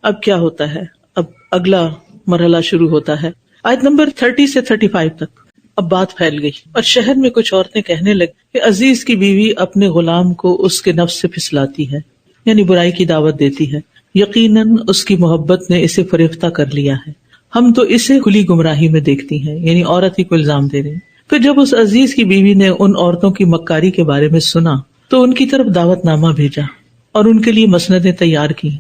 اب کیا ہوتا ہے؟ اب اگلا مرحلہ شروع ہوتا ہے آیت نمبر 30 سے 35 تک. اب بات پھیل گئی اور شہر میں کچھ عورتیں کہنے لگی کہ عزیز کی بیوی اپنے غلام کو اس کے نفس سے پھسلاتی ہے، یعنی برائی کی دعوت دیتی ہے. یقیناً اس کی محبت نے اسے فریفتہ کر لیا ہے، ہم تو اسے کھلی گمراہی میں دیکھتی ہیں. یعنی عورت ہی کو الزام دے رہی ہیں. پھر جب اس عزیز کی بیوی نے ان عورتوں کی مکاری کے بارے میں سنا تو ان کی طرف دعوت نامہ بھیجا اور ان کے لیے مسندیں تیار کی،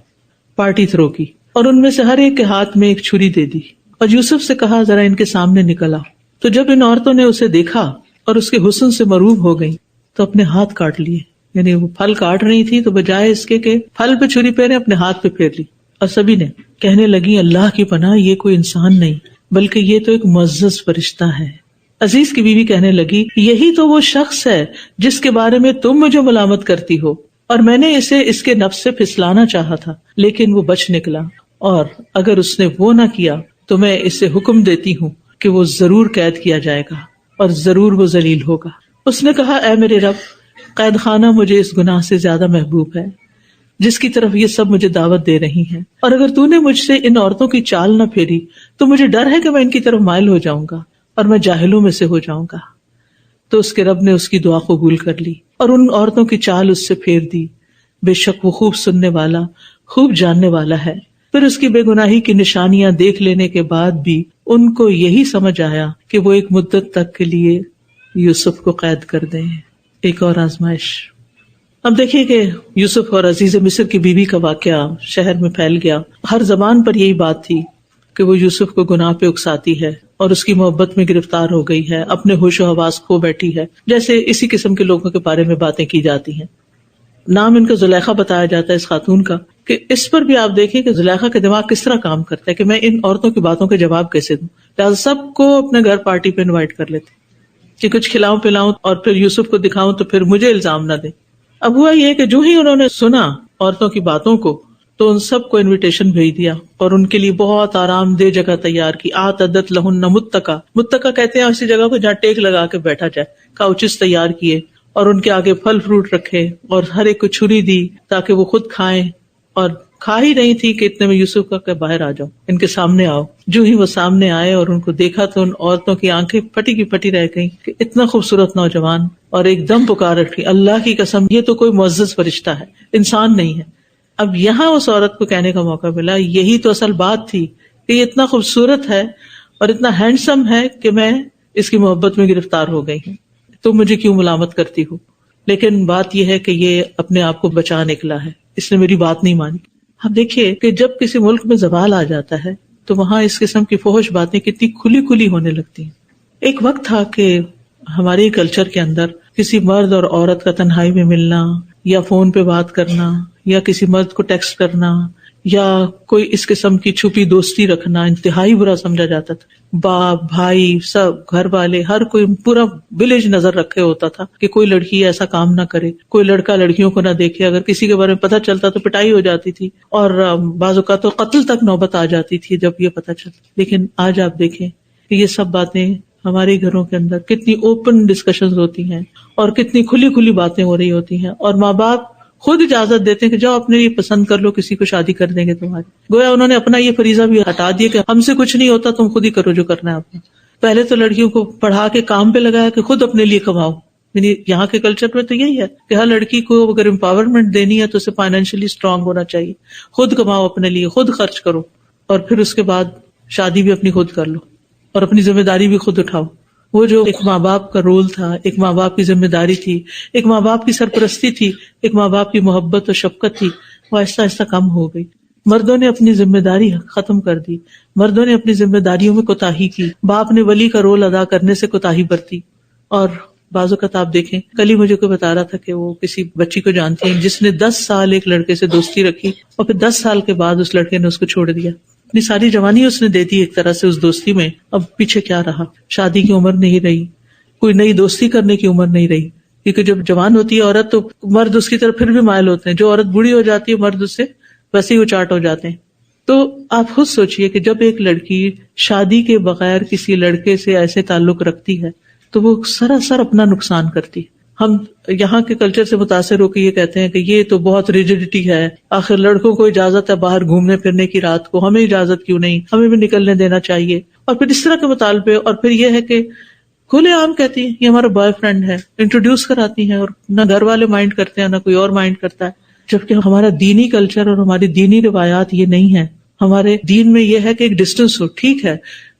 پارٹی تھرو کی، اور ان میں سے ہر ایک کے ہاتھ میں ایک چھری دے دی اور یوسف سے کہا ذرا ان کے سامنے نکل آؤ. تو جب ان عورتوں نے اسے دیکھا اور اس کے حسن سے مروب ہو گئی تو اپنے ہاتھ کاٹ لیے. یعنی وہ پھل کاٹ رہی تھی تو بجائے اس کے کہ پھل پہ چھری پھیرے اپنے ہاتھ پہ پھیر لی. اور سبھی نے کہنے لگی اللہ کی پناہ، یہ کوئی انسان نہیں بلکہ یہ تو ایک معزز فرشتہ ہے. عزیز کی بیوی کہنے لگی یہی تو وہ شخص ہے جس کے بارے میں تم مجھے ملامت کرتی ہو، اور میں نے اسے اس کے نفس سے پھسلانا چاہا تھا لیکن وہ بچ نکلا، اور اگر اس نے وہ نہ کیا تو میں اسے حکم دیتی ہوں کہ وہ ضرور قید کیا جائے گا اور ضرور وہ ذلیل ہوگا. اس نے کہا اے میرے رب، قید خانہ مجھے اس گناہ سے زیادہ محبوب ہے جس کی طرف یہ سب مجھے دعوت دے رہی ہیں، اور اگر تو نے مجھ سے ان عورتوں کی چال نہ پھیری تو مجھے ڈر ہے کہ میں ان کی طرف مائل ہو جاؤں گا اور میں جاہلوں میں سے ہو جاؤں گا. تو اس کے رب نے اس کی دعا قبول کر لی اور ان عورتوں کی چال اس سے پھیر دی. بے شک وہ خوب سننے والا، خوب جاننے والا ہے. پھر اس کی بے گناہی کی نشانیاں دیکھ لینے کے بعد بھی ان کو یہی سمجھ آیا کہ وہ ایک مدت تک کے لیے یوسف کو قید کر دیں. ایک اور آزمائش. اب دیکھیے کہ یوسف اور عزیز مصر کی بیوی کا واقعہ شہر میں پھیل گیا. ہر زبان پر یہی بات تھی کہ وہ یوسف کو گناہ پہ اکساتی ہے اور اس کی محبت میں گرفتار ہو گئی ہے، اپنے ہوش و حواس کھو بیٹھی ہے. جیسے اسی قسم کے لوگوں کے بارے میں باتیں کی جاتی ہیں. نام ان کا زلیخا بتایا جاتا ہے اس خاتون کا، کہ اس پر بھی آپ دیکھیں کہ زلیخا کا دماغ کس طرح کام کرتا ہے کہ میں ان عورتوں کی باتوں کے جواب کیسے دوں. لہٰذا سب کو اپنے گھر پارٹی پہ انوائٹ کر لیتے کہ کچھ کھلاؤں پلاؤں اور پھر یوسف کو دکھاؤں تو پھر مجھے الزام نہ دیں. اب ہوا یہ کہ جو ہی انہوں نے سنا عورتوں کی باتوں کو تو ان سب کو انویٹیشن بھیج دیا اور ان کے لیے بہت آرام دہ جگہ تیار کی. اعتدت لہن متکا، متکا کہتے ہیں اسی جگہ کو جہاں ٹیک لگا کے بیٹھا جائے. کاؤچز تیار کیے اور ان کے آگے پھل فروٹ رکھے اور ہر ایک کو چھری دی تاکہ وہ خود کھائیں. اور کھا ہی رہی تھی کہ اتنے میں یوسف کا کہ باہر آ جاؤ، ان کے سامنے آؤ. جو ہی وہ سامنے آئے اور ان کو دیکھا تو ان عورتوں کی آنکھیں پھٹی کی پھٹی رہ گئیں کہ اتنا خوبصورت نوجوان، اور ایک دم پکار اٹھی اللہ کی قسم یہ تو کوئی معزز فرشتہ ہے، انسان نہیں ہے. اب یہاں اس عورت کو کہنے کا موقع ملا یہی تو اصل بات تھی کہ یہ اتنا خوبصورت ہے اور اتنا ہینڈسم ہے کہ میں اس کی محبت میں گرفتار ہو گئی ہوں، تو مجھے کیوں ملامت کرتی ہو. لیکن بات یہ ہے کہ یہ اپنے آپ کو بچا نکلا ہے، اس نے میری بات نہیں مانی. اب دیکھیے کہ جب کسی ملک میں زوال آ جاتا ہے تو وہاں اس قسم کی فحش باتیں کتنی کھلی کھلی ہونے لگتی ہیں. ایک وقت تھا کہ ہمارے کلچر کے اندر کسی مرد اور عورت کا تنہائی میں ملنا یا فون پہ بات کرنا یا کسی مرد کو ٹیکسٹ کرنا یا کوئی اس قسم کی چھپی دوستی رکھنا انتہائی برا سمجھا جاتا تھا. باپ بھائی سب گھر والے ہر کوئی پورا ولیج نظر رکھے ہوتا تھا کہ کوئی لڑکی ایسا کام نہ کرے، کوئی لڑکا لڑکیوں کو نہ دیکھے. اگر کسی کے بارے میں پتہ چلتا تو پٹائی ہو جاتی تھی اور بعض اوقات تو قتل تک نوبت آ جاتی تھی جب یہ پتہ چلتا. لیکن آج آپ دیکھیں کہ یہ سب باتیں ہمارے گھروں کے اندر کتنی اوپن ڈسکشنز ہوتی ہیں اور کتنی کھلی کھلی باتیں ہو رہی ہوتی ہیں، اور ماں باپ خود اجازت دیتے ہیں کہ جاؤ اپنے لیے پسند کر لو، کسی کو شادی کر دیں گے تمہاری. گویا انہوں نے اپنا یہ فریضہ بھی ہٹا دیا کہ ہم سے کچھ نہیں ہوتا، تم خود ہی کرو جو کرنا ہے آپ نے. پہلے تو لڑکیوں کو پڑھا کے کام پہ لگایا کہ خود اپنے لیے کماؤ. یعنی یہاں کے کلچر میں تو یہی ہے کہ ہر لڑکی کو اگر امپاورمنٹ دینی ہے تو اسے فائنینشلی اسٹرانگ ہونا چاہیے، خود کماؤ اپنے لیے، خود خرچ کرو، اور پھر اس کے بعد شادی بھی اپنی خود کر لو اور اپنی ذمہ داری بھی خود اٹھاؤ. وہ جو ایک ماں باپ کا رول تھا، ایک ماں باپ کی ذمہ داری تھی، ایک ماں باپ کی سرپرستی تھی، ایک ماں باپ کی محبت اور شفقت تھی، وہ آہستہ آہستہ کم ہو گئی. مردوں نے اپنی ذمہ داری ختم کر دی، مردوں نے اپنی ذمہ داریوں میں کوتاہی کی، باپ نے ولی کا رول ادا کرنے سے کوتاہی برتی. اور بعض اوقات آپ دیکھیں، کل ہی مجھے کوئی بتا رہا تھا کہ وہ کسی بچی کو جانتی ہیں جس نے 10 سال ایک لڑکے سے دوستی رکھی اور پھر 10 سال کے بعد اس لڑکے نے اس کو چھوڑ دیا. اپنی ساری جوانی اس نے دے دی ایک طرح سے اس دوستی میں. اب پیچھے کیا رہا؟ شادی کی عمر نہیں رہی، کوئی نئی دوستی کرنے کی عمر نہیں رہی، کیونکہ جب جوان ہوتی ہے عورت تو مرد اس کی طرف پھر بھی مائل ہوتے ہیں. جو عورت بوڑھی ہو جاتی ہے مرد اس سے ویسے ہی اچاٹ ہو جاتے ہیں. تو آپ خود سوچئے کہ جب ایک لڑکی شادی کے بغیر کسی لڑکے سے ایسے تعلق رکھتی ہے تو وہ سراسر اپنا نقصان کرتی ہے. ہم یہاں کے کلچر سے متاثر ہو کے یہ کہتے ہیں کہ یہ تو بہت ریجڈیٹی ہے، آخر لڑکوں کو اجازت ہے باہر گھومنے پھرنے کی رات کو، ہمیں اجازت کیوں نہیں، ہمیں بھی نکلنے دینا چاہیے. اور پھر اس طرح کے مطالبے، اور پھر یہ ہے کہ کھلے عام کہتی ہیں یہ ہمارا بوائے فرینڈ ہے، انٹروڈیوس کراتی ہیں، اور نہ گھر والے مائنڈ کرتے ہیں نہ کوئی اور مائنڈ کرتا ہے. جبکہ ہمارا دینی کلچر اور ہماری دینی روایات یہ نہیں ہے. ہمارے دین میں یہ ہے کہ ایک ڈسٹینس ہو. ٹھیک ہے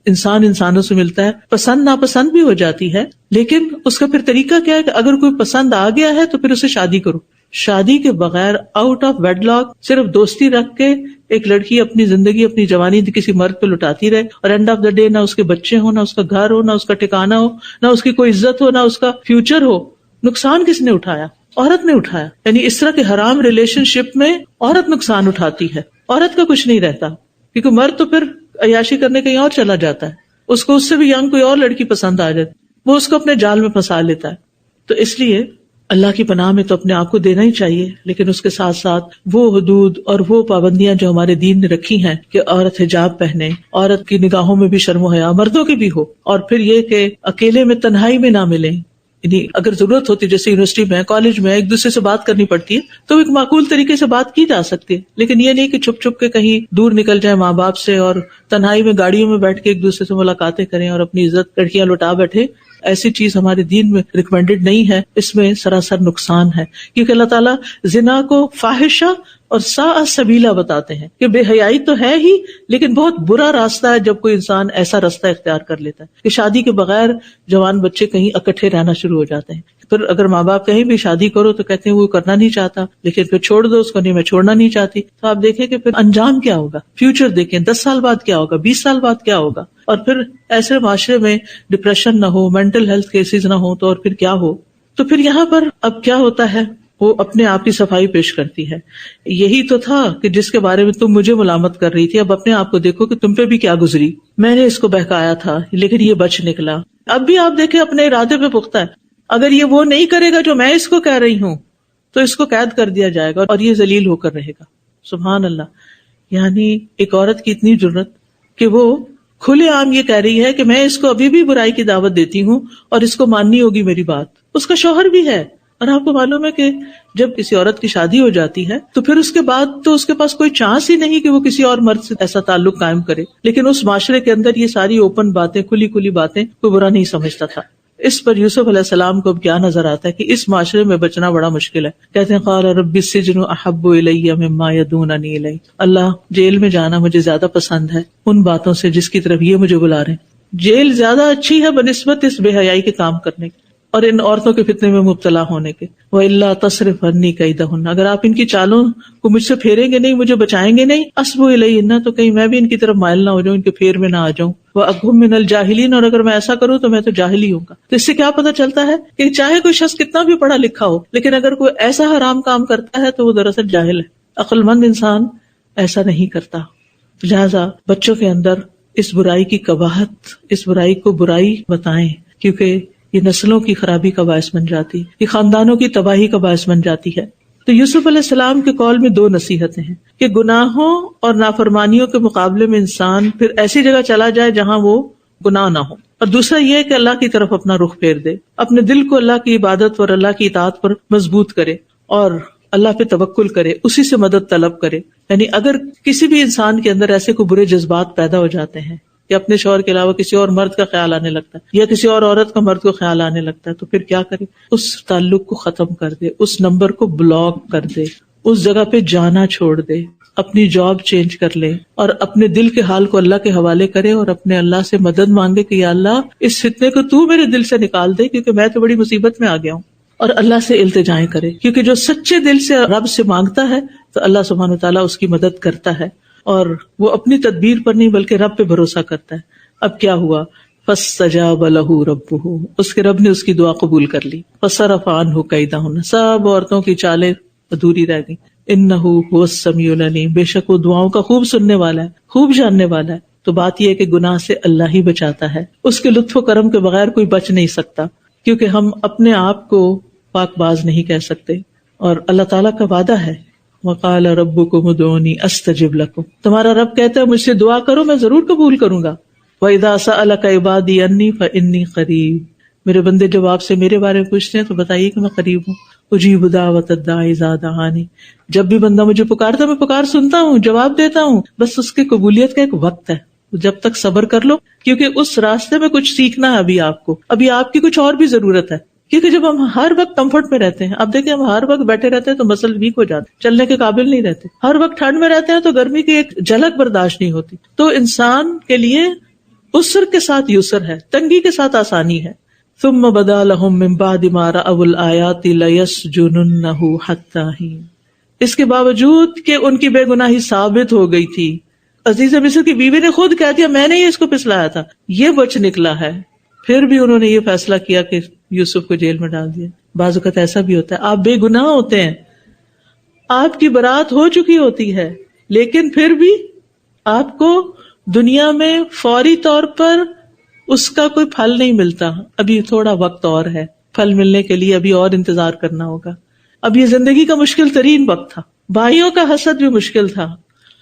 انسان انسانوں سے ملتا ہے، پسند ناپسند بھی ہو جاتی ہے، لیکن اس کا پھر طریقہ کیا ہے کہ اگر کوئی پسند آ گیا ہے تو پھر اسے شادی کرو. شادی کے بغیر آؤٹ آف ویڈ لاک صرف دوستی رکھ کے ایک لڑکی اپنی زندگی اپنی جوانی کسی مرد پہ لٹاتی رہے، اور اینڈ آف دا ڈے نہ اس کے بچے ہو، نہ اس کا گھر ہو، نہ اس کا ٹھکانہ ہو، نہ اس کی کوئی عزت ہو، نہ اس کا فیوچر ہو. نقصان کس نے اٹھایا؟ عورت نے اٹھایا. یعنی اس طرح کے حرام ریلیشن شپ میں عورت نقصان اٹھاتی ہے، عورت کا کچھ نہیں رہتا، کیونکہ مرد تو پھر عیاشی کرنے کہیں اور چلا جاتا ہے، اس کو اس سے بھی ینگ کوئی اور لڑکی پسند آ جاتی، وہ اس کو اپنے جال میں پھنسا لیتا ہے. تو اس لیے اللہ کی پناہ میں تو اپنے آپ کو دینا ہی چاہیے، لیکن اس کے ساتھ ساتھ وہ حدود اور وہ پابندیاں جو ہمارے دین نے رکھی ہیں کہ عورت حجاب پہنے، عورت کی نگاہوں میں بھی شرم و حیا مردوں کی بھی ہو، اور پھر یہ کہ اکیلے میں تنہائی میں نہ ملیں. یعنی اگر ضرورت ہوتی جیسے یونیورسٹی میں کالج میں ایک دوسرے سے بات کرنی پڑتی ہے تو ایک معقول طریقے سے بات کی جا سکتی ہے، لیکن یہ نہیں کہ چھپ چھپ کے کہیں دور نکل جائیں ماں باپ سے اور تنہائی میں گاڑیوں میں بیٹھ کے ایک دوسرے سے ملاقاتیں کریں اور اپنی عزت لڑکیاں لٹا بیٹھے. ایسی چیز ہمارے دین میں ریکمینڈڈ نہیں ہے، اس میں سراسر نقصان ہے، کیونکہ اللہ تعالیٰ زنا کو فاحشہ اور ساء سبیلا بتاتے ہیں کہ بے حیائی تو ہے ہی، لیکن بہت برا راستہ ہے جب کوئی انسان ایسا راستہ اختیار کر لیتا ہے کہ شادی کے بغیر جوان بچے کہیں اکٹھے رہنا شروع ہو جاتے ہیں. پھر اگر ماں باپ کہیں بھی شادی کرو تو کہتے ہیں وہ کرنا نہیں چاہتا، لیکن پھر چھوڑ دو اس کو، نہیں میں چھوڑنا نہیں چاہتی. تو آپ دیکھیں کہ پھر انجام کیا ہوگا، فیوچر دیکھیں 10 سال بعد کیا ہوگا، 20 سال بعد کیا ہوگا. اور پھر ایسے معاشرے میں ڈپریشن نہ ہو، مینٹل ہیلتھ کیسز نہ ہو تو اور پھر کیا ہو. تو پھر یہاں پر اب کیا ہوتا ہے، وہ اپنے آپ کی صفائی پیش کرتی ہے. یہی تو تھا کہ جس کے بارے میں تم مجھے ملامت کر رہی تھی، اب اپنے آپ کو دیکھو کہ تم پہ بھی کیا گزری. میں نے اس کو بہکایا تھا لیکن یہ بچ نکلا. اب بھی آپ دیکھیں اپنے ارادے پہ پختہ ہے. اگر یہ وہ نہیں کرے گا جو میں اس کو کہہ رہی ہوں تو اس کو قید کر دیا جائے گا اور یہ ذلیل ہو کر رہے گا. سبحان اللہ. یعنی ایک عورت کی اتنی جرت کہ وہ کھلے عام یہ کہہ رہی ہے کہ میں اس کو ابھی بھی برائی کی دعوت دیتی ہوں اور اس کو ماننی ہوگی میری بات. اس کا شوہر بھی ہے، اور آپ کو معلوم ہے کہ جب کسی عورت کی شادی ہو جاتی ہے تو پھر اس کے بعد تو اس کے پاس کوئی چانس ہی نہیں کہ وہ کسی اور مرد سے ایسا تعلق قائم کرے. لیکن اس معاشرے کے اندر یہ ساری اوپن باتیں، کھلی باتیں کوئی برا نہیں سمجھتا تھا. اس پر یوسف علیہ السلام کو اب کیا نظر آتا ہے کہ اس معاشرے میں بچنا بڑا مشکل ہے. کہتے ہیں قال رب السجن احب الی مما یدوننی الیہ، اللہ جیل میں جانا مجھے زیادہ پسند ہے ان باتوں سے جس کی طرف یہ مجھے بلا رہے ہیں. جیل زیادہ اچھی ہے بنسبت اس بے حیائی کے کام کرنے کے اور ان عورتوں کے فتنے میں مبتلا ہونے کے. وَإِلَّا تَصْرِفْ عَنِّي كَيْدَهُنَّ، اگر آپ ان کی چالوں کو مجھ سے پھیریں گے نہیں، مجھے بچائیں گے نہیں، أَصْبُ إِلَيْهِنَّ، تو کہیں میں بھی ان کی طرف مائل نہ ہو جاؤں، ان کے پھیر میں نہ آ جاؤں. وَأَكُن مِّنَ الْجَاهِلِينَ، اور اگر میں ایسا کروں تو میں تو جاہل ہی ہوں گا. تو اس سے کیا پتہ چلتا ہے کہ چاہے کوئی شخص کتنا بھی پڑھا لکھا ہو، لیکن اگر کوئی ایسا حرام کام کرتا ہے تو وہ دراصل جاہل ہے. عقل مند انسان ایسا نہیں کرتا. لہٰذا بچوں کے اندر اس برائی کی قباحت، اس برائی کو برائی بتائیں، کیونکہ یہ نسلوں کی خرابی کا باعث بن جاتی، یہ خاندانوں کی تباہی کا باعث بن جاتی ہے. تو یوسف علیہ السلام کے قول میں 2 نصیحتیں ہیں کہ گناہوں اور نافرمانیوں کے مقابلے میں انسان پھر ایسی جگہ چلا جائے جہاں وہ گناہ نہ ہو، اور دوسرا یہ کہ اللہ کی طرف اپنا رخ پھیر دے، اپنے دل کو اللہ کی عبادت اور اللہ کی اطاعت پر مضبوط کرے اور اللہ پہ توکل کرے، اسی سے مدد طلب کرے. یعنی اگر کسی بھی انسان کے اندر ایسے کوئی برے جذبات پیدا ہو جاتے ہیں کہ اپنے شوہر کے علاوہ کسی اور مرد کا خیال آنے لگتا ہے یا کسی اور عورت کا مرد کو خیال آنے لگتا ہے، تو پھر کیا کرے؟ اس تعلق کو ختم کر دے، اس نمبر کو بلاک کر دے، اس جگہ پہ جانا چھوڑ دے، اپنی جاب چینج کر لے اور اپنے دل کے حال کو اللہ کے حوالے کرے اور اپنے اللہ سے مدد مانگے کہ یا اللہ اس فتنے کو تو میرے دل سے نکال دے، کیونکہ میں تو بڑی مصیبت میں آ گیا ہوں. اور اللہ سے التجائیں کرے، کیونکہ جو سچے دل سے رب سے مانگتا ہے تو اللہ سبحانہ وتعالیٰ اس کی مدد کرتا ہے، اور وہ اپنی تدبیر پر نہیں بلکہ رب پہ بھروسہ کرتا ہے. اب کیا ہوا؟ فَاسْتَجَابَ لَهُ رَبُّهُ، اس کے رب نے اس کی دعا قبول کر لی. فَصَرَفَ عَنْهُ كَيْدَهُنَّ، سب عورتوں کی چالیں ادھوری رہ گئی. إِنَّهُ هُوَ السَّمِيعُ الْعَلِيمُ، بے شک وہ دعاؤں کا خوب سننے والا ہے، خوب جاننے والا ہے. تو بات یہ ہے کہ گناہ سے اللہ ہی بچاتا ہے، اس کے لطف و کرم کے بغیر کوئی بچ نہیں سکتا، کیونکہ ہم اپنے آپ کو پاک باز نہیں کہہ سکتے. اور اللہ تعالیٰ کا وعدہ ہے وَقَالَ رَبُّكُمُ ادْعُونِي أَسْتَجِبْ لَكُمْ، تمہارا رب کہتا ہے مجھ سے دعا کرو میں ضرور قبول کروں گا. وَإِذَا سَأَلَكَ عِبَادِي عَنِّي فَإِنِّي قَرِيبٌ، میرے بندے جب آپ سے میرے بارے میں پوچھتے ہیں تو بتائیے کہ میں قریب ہوں. اجیب دعوت الداعی اذا دعانی. جب بھی بندہ مجھے پکارتا میں پکار سنتا ہوں، جواب دیتا ہوں. بس اس کی قبولیت کا ایک وقت ہے، جب تک صبر کر لو، کیونکہ اس راستے میں کچھ سیکھنا ہے ابھی آپ کو، ابھی آپ کی کچھ اور بھی ضرورت ہے. کیونکہ جب ہم ہر وقت کمفرٹ میں رہتے ہیں، اب دیکھیں ہم ہر وقت بیٹھے رہتے ہیں تو مسل ویک ہو جاتے، چلنے کے قابل نہیں رہتے. ہر وقت ٹھنڈ میں رہتے ہیں تو گرمی کی ایک جھلک برداشت نہیں ہوتی. تو انسان کے لیے عسر کے ساتھ یسر ہے، تنگی کے ساتھ آسانی ہے. ثم بدا لهم من بعد ما رأوا الآیات لیسجننہ حتی حین. اس کے باوجود کہ ان کی بے گناہی ثابت ہو گئی تھی، عزیز مصر کی بیوی نے خود کہہ دیا میں نے ہی اس کو پسلایا تھا، یہ بچ نکلا ہے، پھر بھی انہوں نے یہ فیصلہ کیا کہ یوسف کو جیل میں ڈال دیا. بعض اوقات ایسا بھی ہوتا ہے، آپ بے گناہ ہوتے ہیں، آپ کی برات ہو چکی ہوتی ہے، لیکن پھر بھی آپ کو دنیا میں فوری طور پر اس کا کوئی پھل نہیں ملتا. ابھی تھوڑا وقت اور ہے، پھل ملنے کے لیے ابھی اور انتظار کرنا ہوگا. اب یہ زندگی کا مشکل ترین وقت تھا، بھائیوں کا حسد بھی مشکل تھا،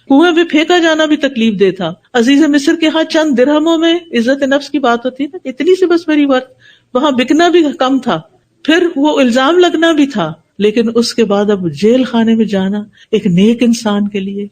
کنویں میں پھینکا جانا بھی تکلیف دہ تھا. عزیز مصر کے ہاں چند درہموں میں عزت نفس کی بات ہوتی نا، اتنی سی بس میری بات، وہاں بکنا بھی کم تھا، پھر وہ الزام لگنا بھی تھا. لیکن اس کے بعد اب جیل خانے میں جانا ایک نیک انسان کے لیے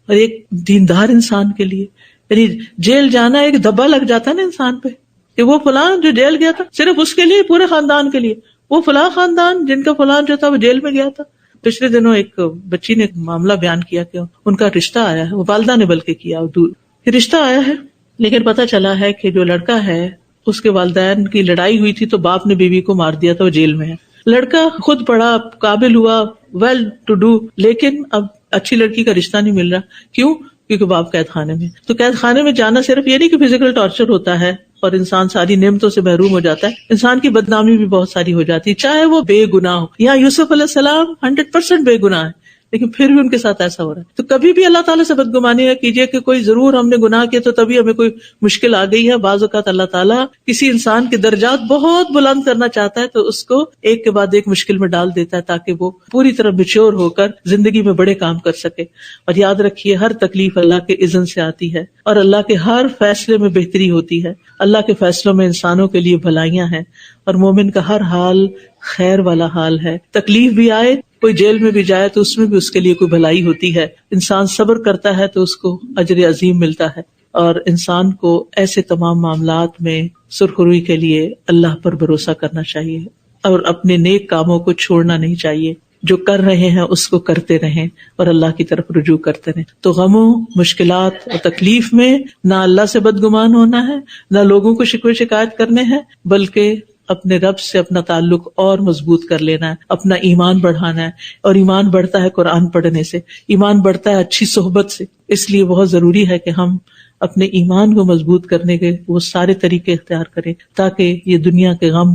اور ایک دیندار انسان کے لیے، یعنی جیل جانا ایک دبا لگ جاتا ہے نا انسان پہ کہ وہ فلاں جو جیل گیا تھا صرف اس کے لیے، پورے خاندان کے لیے، وہ فلاں خاندان جن کا فلاں جو تھا وہ جیل میں گیا تھا. پچھلے دنوں ایک بچی نے ایک معاملہ بیان کیا کہ ان کا رشتہ آیا ہے، وہ والدہ نے بلکہ کیا، دور رشتہ آیا ہے، لیکن پتہ چلا ہے کہ جو لڑکا ہے اس کے والدین کی لڑائی ہوئی تھی تو باپ نے بیوی کو مار دیا تھا، وہ جیل میں ہے. لڑکا خود پڑھا، قابل ہوا، ویل ٹو ڈو، لیکن اب اچھی لڑکی کا رشتہ نہیں مل رہا. کیوں؟ کیونکہ باپ قید خانے میں. تو قید خانے میں جانا صرف یہ نہیں کہ فزیکل ٹارچر ہوتا ہے اور انسان ساری نعمتوں سے محروم ہو جاتا ہے، انسان کی بدنامی بھی بہت ساری ہو جاتی ہے، چاہے وہ بے گناہ ہو. یہاں یوسف علیہ السلام 100% بے گناہ ہے، لیکن پھر بھی ان کے ساتھ ایسا ہو رہا ہے. تو کبھی بھی اللہ تعالیٰ سے بدگمانی نہ کیجیے کہ کوئی ضرور ہم نے گناہ کیا تو تبھی ہمیں کوئی مشکل آ گئی ہے. بعض اوقات اللہ تعالیٰ کسی انسان کے درجات بہت بلند کرنا چاہتا ہے تو اس کو ایک کے بعد ایک مشکل میں ڈال دیتا ہے تاکہ وہ پوری طرح میچور ہو کر زندگی میں بڑے کام کر سکے. اور یاد رکھیے ہر تکلیف اللہ کے اذن سے آتی ہے اور اللہ کے ہر فیصلے میں بہتری ہوتی ہے. اللہ کے فیصلوں میں انسانوں کے لیے بھلائیاں ہیں اور مومن کا ہر حال خیر والا حال ہے. تکلیف بھی آئے، کوئی جیل میں بھی جائے تو اس میں بھی اس کے لیے کوئی بھلائی ہوتی ہے. انسان صبر کرتا ہے تو اس کو اجر عظیم ملتا ہے. اور انسان کو ایسے تمام معاملات میں سرخروئی کے لیے اللہ پر بھروسہ کرنا چاہیے اور اپنے نیک کاموں کو چھوڑنا نہیں چاہیے. جو کر رہے ہیں اس کو کرتے رہیں اور اللہ کی طرف رجوع کرتے رہیں. تو غموں، مشکلات اور تکلیف میں نہ اللہ سے بدگمان ہونا ہے، نہ لوگوں کو شکوے شکایت کرنے ہیں، بلکہ اپنے رب سے اپنا تعلق اور مضبوط کر لینا ہے، اپنا ایمان بڑھانا ہے. اور ایمان بڑھتا ہے قرآن پڑھنے سے، ایمان بڑھتا ہے اچھی صحبت سے. اس لیے بہت ضروری ہے کہ ہم اپنے ایمان کو مضبوط کرنے کے وہ سارے طریقے اختیار کریں تاکہ یہ دنیا کے غم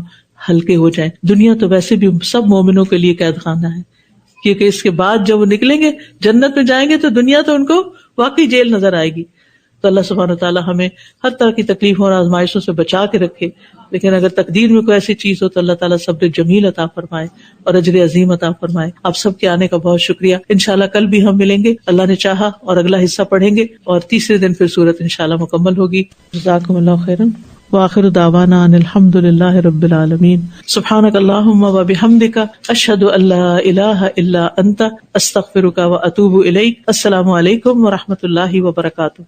ہلکے ہو جائیں. دنیا تو ویسے بھی سب مومنوں کے لیے قید خانہ ہے، کیونکہ اس کے بعد جب وہ نکلیں گے جنت میں جائیں گے تو دنیا تو ان کو واقعی جیل نظر آئے گی. تو اللہ سبحانہ وتعالیٰ ہمیں ہر طرح کی تکلیفوں اور آزمائشوں سے بچا کے رکھے. لیکن اگر تقدیر میں کوئی ایسی چیز ہو تو اللہ تعالیٰ صبر جمیل عطا فرمائے اور اجر عظیم عطا فرمائے. آپ سب کے آنے کا بہت شکریہ. انشاءاللہ کل بھی ہم ملیں گے اللہ نے چاہا اور اگلا حصہ پڑھیں گے اور تیسرے دن پھر سورت انشاءاللہ مکمل ہوگی. جزاکم اللہ خیرا وآخر دعوانا ان الحمد للہ رب العالمین. سبحانک اللہم وبحمدک اشہد ان لا الہ الا انت استغفرک واتوب الیک. السلام علیکم ورحمۃ اللہ وبرکاتہ.